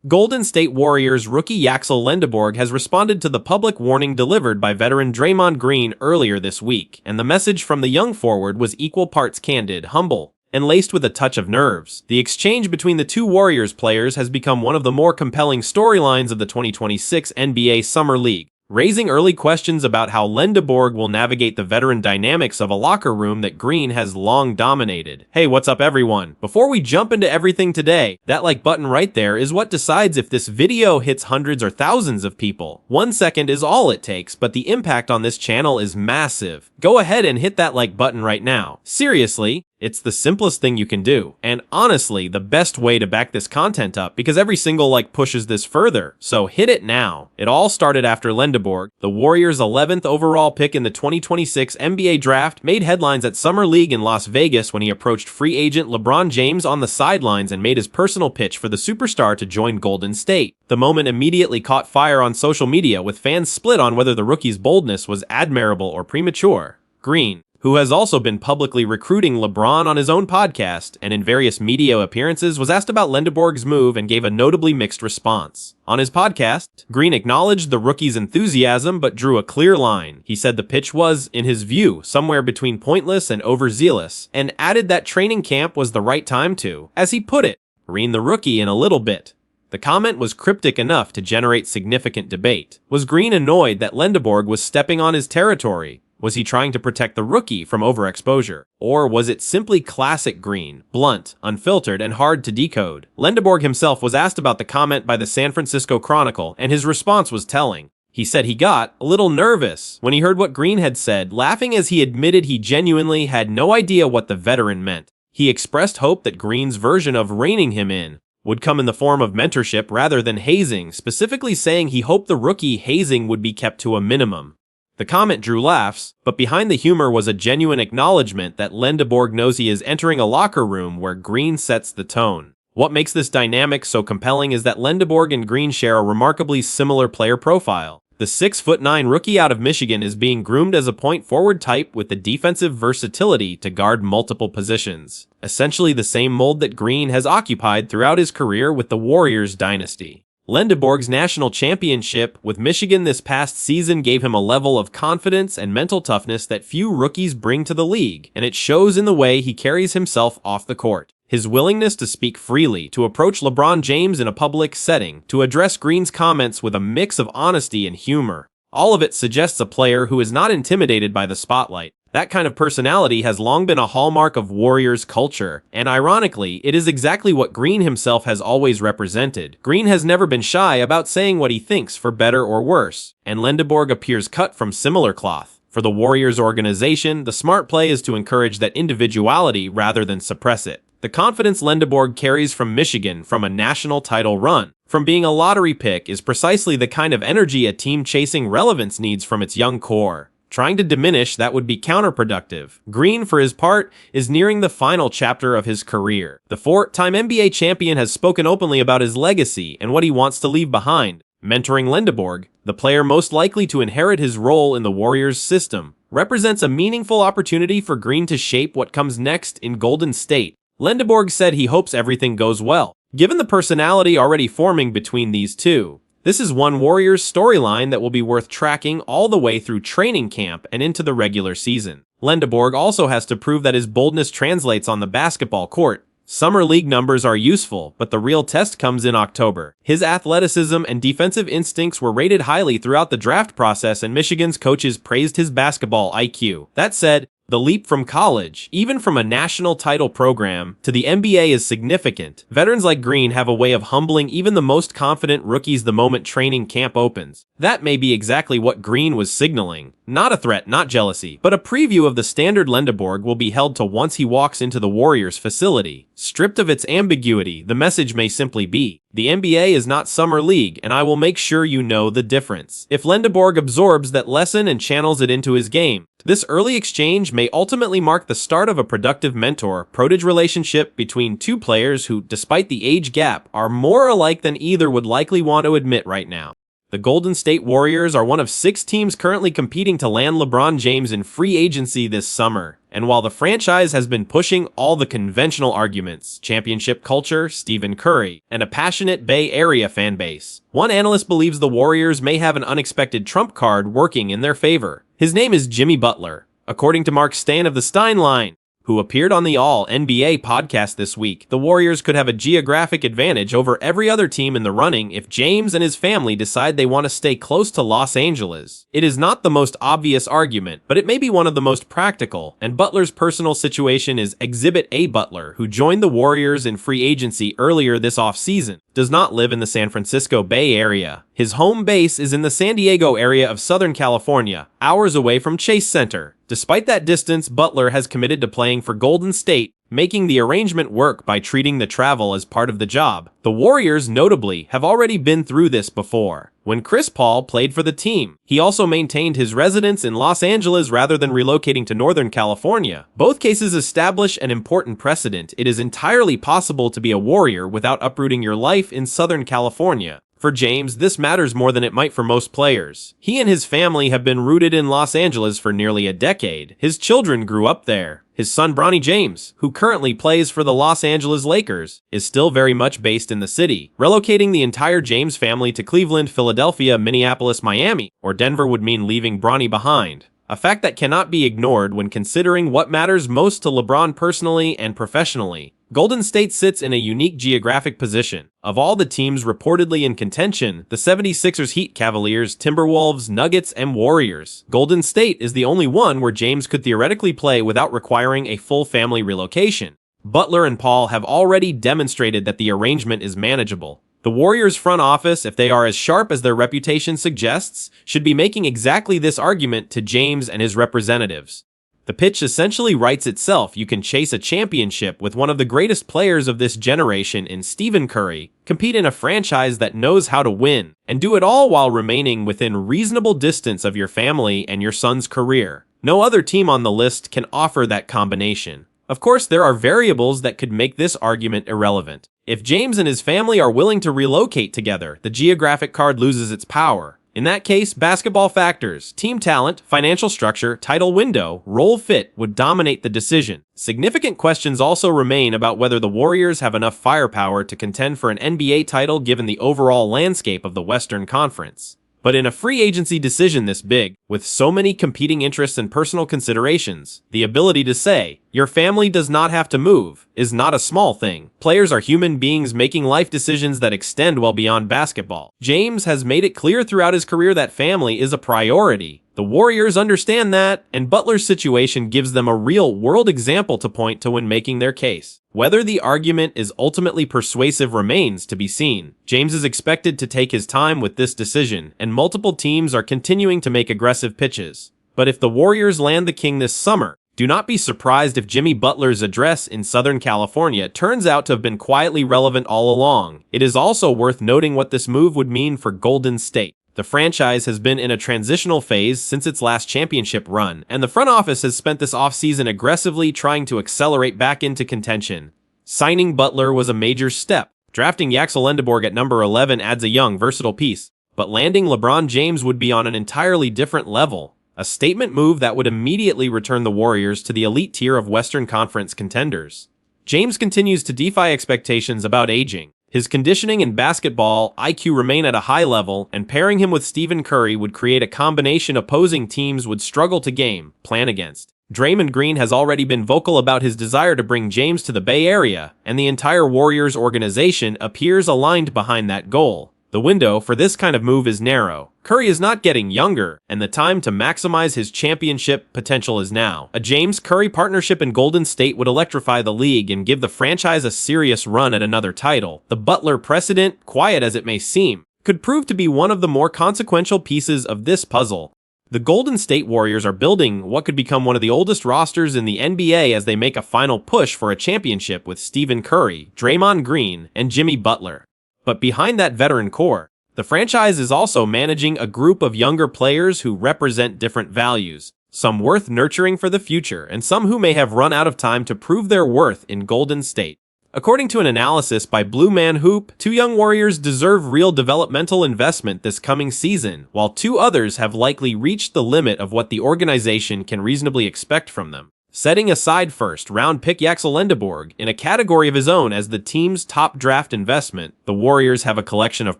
Golden State Warriors rookie Axel Lendeborg has responded to the public warning delivered by veteran Draymond Green earlier this week, and the message from the young forward was equal parts candid, humble, and laced with a touch of nerves. The exchange between the two Warriors players has become one of the more compelling storylines of the 2026 NBA Summer League, raising early questions about how Lendeborg will navigate the veteran dynamics of a locker room that Green has long dominated. Hey, what's up everyone? Before we jump into everything today, that like button right there is what decides if this video hits hundreds or thousands of people. 1 second is all it takes, but the impact on this channel is massive. Go ahead and hit that like button right now. Seriously, it's the simplest thing you can do, and honestly, the best way to back this content up because every single like pushes this further, so hit it now. It all started after Lendeborg, the Warriors' 11th overall pick in the 2026 NBA Draft, made headlines at Summer League in Las Vegas when he approached free agent LeBron James on the sidelines and made his personal pitch for the superstar to join Golden State. The moment immediately caught fire on social media, with fans split on whether the rookie's boldness was admirable or premature. Green, who has also been publicly recruiting LeBron on his own podcast and in various media appearances, was asked about Lendeborg's move and gave a notably mixed response. On his podcast, Green acknowledged the rookie's enthusiasm but drew a clear line. He said the pitch was, in his view, somewhere between pointless and overzealous, and added that training camp was the right time to, as he put it, rein the rookie in a little bit. The comment was cryptic enough to generate significant debate. Was Green annoyed that Lendeborg was stepping on his territory? Was he trying to protect the rookie from overexposure? Or was it simply classic Green, blunt, unfiltered, and hard to decode? Lendeborg himself was asked about the comment by the San Francisco Chronicle, and his response was telling. He said he got a little nervous when he heard what Green had said, laughing as he admitted he genuinely had no idea what the veteran meant. He expressed hope that Green's version of reining him in would come in the form of mentorship rather than hazing, specifically saying he hoped the rookie hazing would be kept to a minimum. The comment drew laughs, but behind the humor was a genuine acknowledgement that Lendeborg knows he is entering a locker room where Green sets the tone. What makes this dynamic so compelling is that Lendeborg and Green share a remarkably similar player profile. The 6'9" rookie out of Michigan is being groomed as a point forward type with the defensive versatility to guard multiple positions, essentially the same mold that Green has occupied throughout his career with the Warriors dynasty. Lendeborg's national championship with Michigan this past season gave him a level of confidence and mental toughness that few rookies bring to the league, and it shows in the way he carries himself off the court. His willingness to speak freely, to approach LeBron James in a public setting, to address Green's comments with a mix of honesty and humor. All of it suggests a player who is not intimidated by the spotlight. That kind of personality has long been a hallmark of Warriors culture, and ironically, it is exactly what Green himself has always represented. Green has never been shy about saying what he thinks, for better or worse, and Lendeborg appears cut from similar cloth. For the Warriors organization, the smart play is to encourage that individuality rather than suppress it. The confidence Lendeborg carries from Michigan, from a national title run, from being a lottery pick, is precisely the kind of energy a team chasing relevance needs from its young core. Trying to diminish that would be counterproductive. Green, for his part, is nearing the final chapter of his career. The four-time NBA champion has spoken openly about his legacy and what he wants to leave behind. Mentoring Lendeborg, the player most likely to inherit his role in the Warriors system, represents a meaningful opportunity for Green to shape what comes next in Golden State. Lendeborg said he hopes everything goes well, given the personality already forming between these two. This is one Warriors storyline that will be worth tracking all the way through training camp and into the regular season. Lendeborg also has to prove that his boldness translates on the basketball court. Summer League numbers are useful, but the real test comes in October. His athleticism and defensive instincts were rated highly throughout the draft process, and Michigan's coaches praised his basketball IQ. That said, the leap from college, even from a national title program, to the NBA is significant. Veterans like Green have a way of humbling even the most confident rookies the moment training camp opens. That may be exactly what Green was signaling. Not a threat, not jealousy, but a preview of the standard Lendeborg will be held to once he walks into the Warriors facility. Stripped of its ambiguity, the message may simply be, the NBA is not Summer League, and I will make sure you know the difference. If Lendeborg absorbs that lesson and channels it into his game, this early exchange may ultimately mark the start of a productive mentor-protege relationship between two players who, despite the age gap, are more alike than either would likely want to admit right now. The Golden State Warriors are one of 6 teams currently competing to land LeBron James in free agency this summer. And while the franchise has been pushing all the conventional arguments, championship culture, Stephen Curry, and a passionate Bay Area fan base, one analyst believes the Warriors may have an unexpected trump card working in their favor. His name is Jimmy Butler. According to Mark Stein of the Stein Line, who appeared on the All-NBA podcast this week, the Warriors could have a geographic advantage over every other team in the running if James and his family decide they want to stay close to Los Angeles. It is not the most obvious argument, but it may be one of the most practical, and Butler's personal situation is Exhibit A. Butler, who joined the Warriors in free agency earlier this offseason, does not live in the San Francisco Bay Area. His home base is in the San Diego area of Southern California, hours away from Chase Center. Despite that distance, Butler has committed to playing for Golden State, making the arrangement work by treating the travel as part of the job. The Warriors, notably, have already been through this before. When Chris Paul played for the team, he also maintained his residence in Los Angeles rather than relocating to Northern California. Both cases establish an important precedent. It is entirely possible to be a Warrior without uprooting your life in Southern California. For James, this matters more than it might for most players. He and his family have been rooted in Los Angeles for nearly a decade. His children grew up there. His son Bronny James, who currently plays for the Los Angeles Lakers, is still very much based in the city. Relocating the entire James family to Cleveland, Philadelphia, Minneapolis, Miami, or Denver would mean leaving Bronny behind. A fact that cannot be ignored when considering what matters most to LeBron personally and professionally. Golden State sits in a unique geographic position. Of all the teams reportedly in contention, the 76ers, Heat, Cavaliers, Timberwolves, Nuggets, and Warriors, Golden State is the only one where James could theoretically play without requiring a full family relocation. Butler and Paul have already demonstrated that the arrangement is manageable. The Warriors front office, if they are as sharp as their reputation suggests, should be making exactly this argument to James and his representatives. The pitch essentially writes itself. You can chase a championship with one of the greatest players of this generation in Stephen Curry, compete in a franchise that knows how to win, and do it all while remaining within reasonable distance of your family and your son's career. No other team on the list can offer that combination. Of course, there are variables that could make this argument irrelevant. If James and his family are willing to relocate together, the geographic card loses its power. In that case, basketball factors, team talent, financial structure, title window, role fit would dominate the decision. Significant questions also remain about whether the Warriors have enough firepower to contend for an NBA title given the overall landscape of the Western Conference. But in a free agency decision this big, with so many competing interests and personal considerations, the ability to say, your family does not have to move, is not a small thing. Players are human beings making life decisions that extend well beyond basketball. James has made it clear throughout his career that family is a priority. The Warriors understand that, and Butler's situation gives them a real-world example to point to when making their case. Whether the argument is ultimately persuasive remains to be seen. James is expected to take his time with this decision, and multiple teams are continuing to make aggressive pitches. But if the Warriors land the king this summer, do not be surprised if Jimmy Butler's address in Southern California turns out to have been quietly relevant all along. It is also worth noting what this move would mean for Golden State. The franchise has been in a transitional phase since its last championship run, and the front office has spent this offseason aggressively trying to accelerate back into contention. Signing Butler was a major step. Drafting Yaxel Lendeborg at number 11 adds a young, versatile piece, but landing LeBron James would be on an entirely different level. A statement move that would immediately return the Warriors to the elite tier of Western Conference contenders. James continues to defy expectations about aging. His conditioning and basketball IQ remain at a high level, and pairing him with Stephen Curry would create a combination opposing teams would struggle to plan against. Draymond Green has already been vocal about his desire to bring James to the Bay Area, and the entire Warriors organization appears aligned behind that goal. The window for this kind of move is narrow. Curry is not getting younger, and the time to maximize his championship potential is now. A James-Curry partnership in Golden State would electrify the league and give the franchise a serious run at another title. The Butler precedent, quiet as it may seem, could prove to be one of the more consequential pieces of this puzzle. The Golden State Warriors are building what could become one of the oldest rosters in the NBA as they make a final push for a championship with Stephen Curry, Draymond Green, and Jimmy Butler. But behind that veteran core, the franchise is also managing a group of younger players who represent different values, some worth nurturing for the future, and some who may have run out of time to prove their worth in Golden State. According to an analysis by Blue Man Hoop, 2 young Warriors deserve real developmental investment this coming season, while 2 others have likely reached the limit of what the organization can reasonably expect from them. Setting aside first-round pick Yaxel Lendeborg in a category of his own as the team's top draft investment, the Warriors have a collection of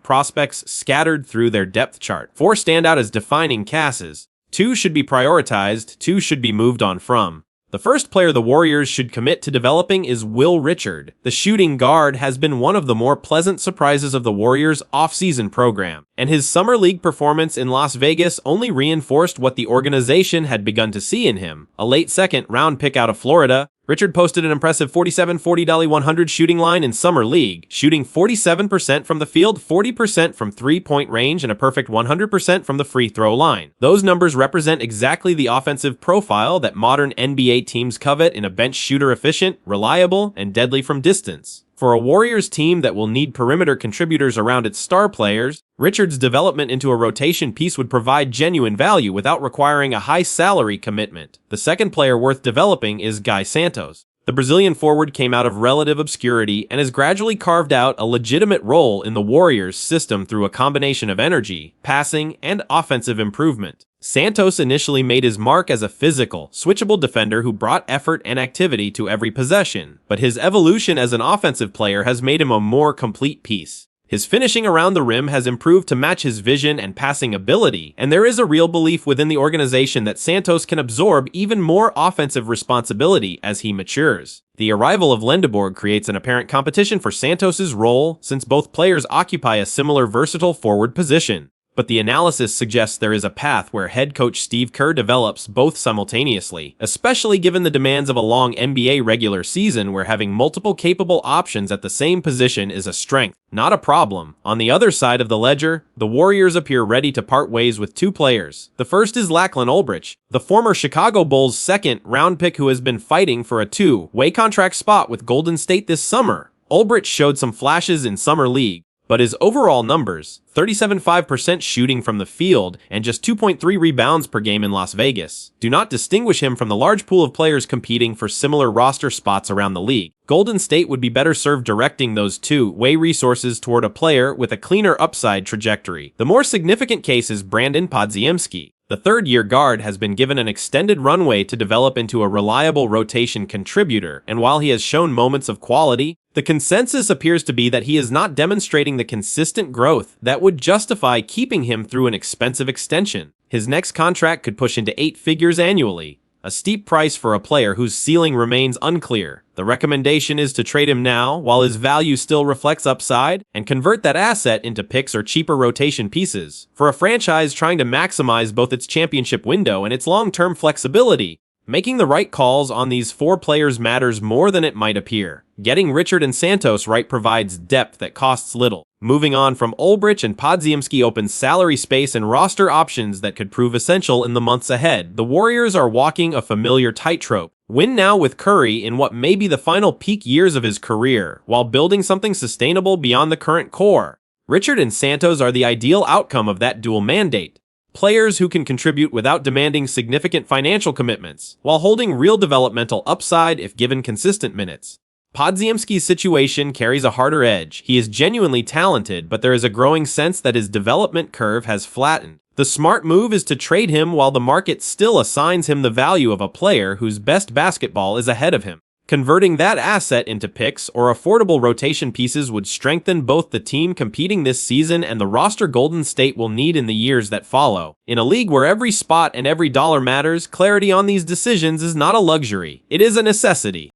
prospects scattered through their depth chart. 4 stand out as defining cases. 2 should be prioritized, 2 should be moved on from. The first player the Warriors should commit to developing is Will Richard. The shooting guard has been one of the more pleasant surprises of the Warriors' offseason program, and his summer league performance in Las Vegas only reinforced what the organization had begun to see in him. A late second-round pick out of Florida, Richard posted an impressive 47-40-100 shooting line in Summer League, shooting 47% from the field, 40% from three-point range, and a perfect 100% from the free throw line. Those numbers represent exactly the offensive profile that modern NBA teams covet in a bench shooter efficient, reliable, and deadly from distance. For a Warriors team that will need perimeter contributors around its star players, Richard's development into a rotation piece would provide genuine value without requiring a high salary commitment. The second player worth developing is Guy Santos. The Brazilian forward came out of relative obscurity and has gradually carved out a legitimate role in the Warriors' system through a combination of energy, passing, and offensive improvement. Santos initially made his mark as a physical, switchable defender who brought effort and activity to every possession, but his evolution as an offensive player has made him a more complete piece. His finishing around the rim has improved to match his vision and passing ability, and there is a real belief within the organization that Santos can absorb even more offensive responsibility as he matures. The arrival of Lendeborg creates an apparent competition for Santos's role, since both players occupy a similar versatile forward position. But the analysis suggests there is a path where head coach Steve Kerr develops both simultaneously, especially given the demands of a long NBA regular season where having multiple capable options at the same position is a strength, not a problem. On the other side of the ledger, the Warriors appear ready to part ways with 2 players. The first is Lachlan Olbrich, the former Chicago Bulls second-round pick who has been fighting for a 2-way contract spot with Golden State this summer. Olbrich showed some flashes in Summer League, but his overall numbers, 37.5% shooting from the field and just 2.3 rebounds per game in Las Vegas, do not distinguish him from the large pool of players competing for similar roster spots around the league. Golden State would be better served directing those 2-way resources toward a player with a cleaner upside trajectory. The more significant case is Brandon Podziemski. The third-year guard has been given an extended runway to develop into a reliable rotation contributor, and while he has shown moments of quality, the consensus appears to be that he is not demonstrating the consistent growth that would justify keeping him through an expensive extension. His next contract could push into 8 figures annually, a steep price for a player whose ceiling remains unclear. The recommendation is to trade him now while his value still reflects upside and convert that asset into picks or cheaper rotation pieces. For a franchise trying to maximize both its championship window and its long-term flexibility, making the right calls on these 4 players matters more than it might appear. Getting Richard and Santos right provides depth that costs little. Moving on from Olbrich and Podziemski opens salary space and roster options that could prove essential in the months ahead. The Warriors are walking a familiar tightrope. Win now with Curry in what may be the final peak years of his career, while building something sustainable beyond the current core. Richard and Santos are the ideal outcome of that dual mandate. Players who can contribute without demanding significant financial commitments, while holding real developmental upside if given consistent minutes. Podziemski's situation carries a harder edge. He is genuinely talented, but there is a growing sense that his development curve has flattened. The smart move is to trade him while the market still assigns him the value of a player whose best basketball is ahead of him. Converting that asset into picks or affordable rotation pieces would strengthen both the team competing this season and the roster Golden State will need in the years that follow. In a league where every spot and every dollar matters, clarity on these decisions is not a luxury, it is a necessity.